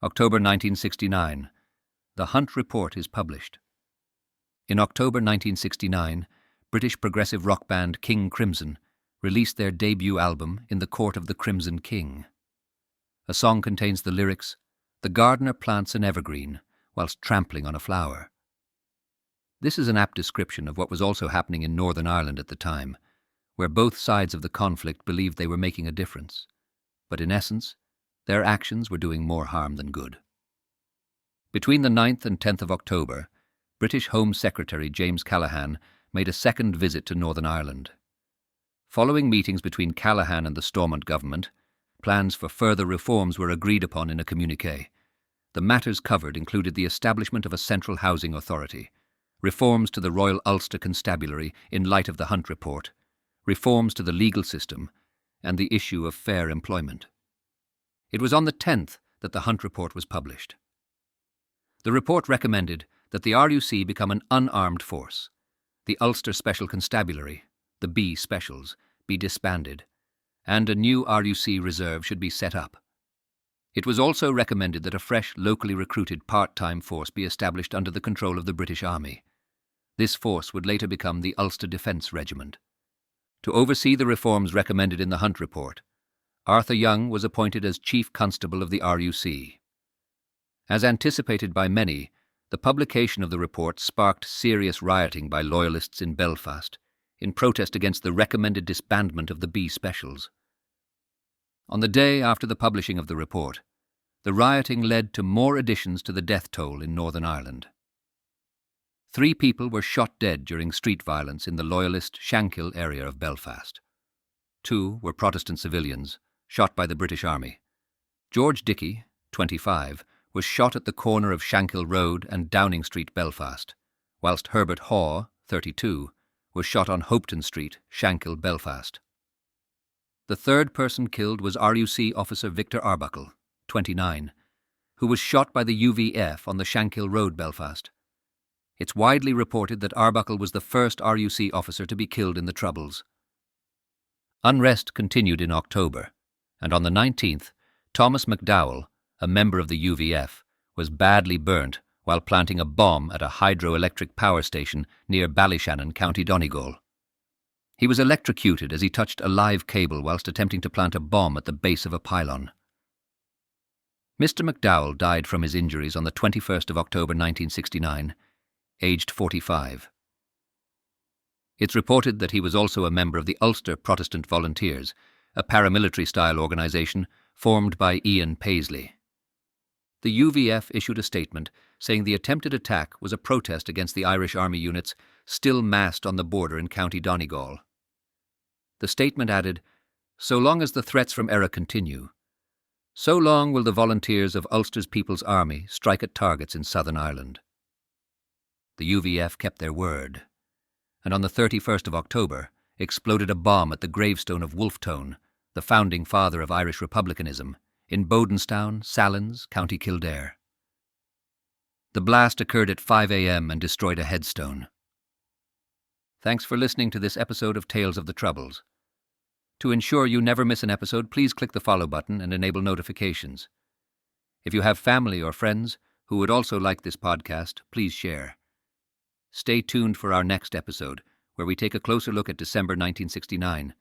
October 1969. The Hunt Report is published. In October 1969, British progressive rock band King Crimson released their debut album In the Court of the Crimson King. A song contains the lyrics, "The gardener plants an evergreen whilst trampling on a flower." This is an apt description of what was also happening in Northern Ireland at the time, where both sides of the conflict believed they were making a difference. But in essence, their actions were doing more harm than good. Between the 9th and 10th of October, British Home Secretary James Callaghan made a second visit to Northern Ireland. Following meetings between Callaghan and the Stormont government, plans for further reforms were agreed upon in a communiqué. The matters covered included the establishment of a central housing authority, reforms to the Royal Ulster Constabulary in light of the Hunt Report, reforms to the legal system, and the issue of fair employment. It was on the 10th that the Hunt Report was published. The report recommended that the RUC become an unarmed force, the Ulster Special Constabulary, the B Specials, be disbanded, and a new RUC reserve should be set up. It was also recommended that a fresh, locally recruited part-time force be established under the control of the British Army. This force would later become the Ulster Defence Regiment. To oversee the reforms recommended in the Hunt Report, Arthur Young was appointed as Chief Constable of the RUC. As anticipated by many, the publication of the report sparked serious rioting by loyalists in Belfast in protest against the recommended disbandment of the B Specials. On the day after the publishing of the report, the rioting led to more additions to the death toll in Northern Ireland. 3 people were shot dead during street violence in the loyalist Shankill area of Belfast. 2 were Protestant civilians, shot by the British Army. George Dickey, 25, was shot at the corner of Shankill Road and Downing Street, Belfast, whilst Herbert Haw, 32, was shot on Hopetoun Street, Shankill, Belfast. The third person killed was RUC officer Victor Arbuckle, 29, who was shot by the UVF on the Shankill Road, Belfast. It's widely reported that Arbuckle was the first RUC officer to be killed in the Troubles. Unrest continued in October, and on the 19th, Thomas McDowell, a member of the UVF, was badly burnt while planting a bomb at a hydroelectric power station near Ballyshannon, County Donegal. He was electrocuted as he touched a live cable whilst attempting to plant a bomb at the base of a pylon. Mr. McDowell died from his injuries on the 21st of October 1969, aged 45. It's reported that he was also a member of the Ulster Protestant Volunteers, a paramilitary-style organisation formed by Ian Paisley. The UVF issued a statement saying the attempted attack was a protest against the Irish Army units still massed on the border in County Donegal. The statement added, "So long as the threats from Erra continue, so long will the volunteers of Ulster's People's Army strike at targets in Southern Ireland." The UVF kept their word, and on the 31st of October exploded a bomb at the gravestone of Wolfe Tone, the founding father of Irish republicanism, in Bodenstown, Sallins, County Kildare. The blast occurred at 5 a.m. and destroyed a headstone. Thanks for listening to this episode of Tales of the Troubles. To ensure you never miss an episode, please click the follow button and enable notifications. If you have family or friends who would also like this podcast, please share. Stay tuned for our next episode, where we take a closer look at December 1969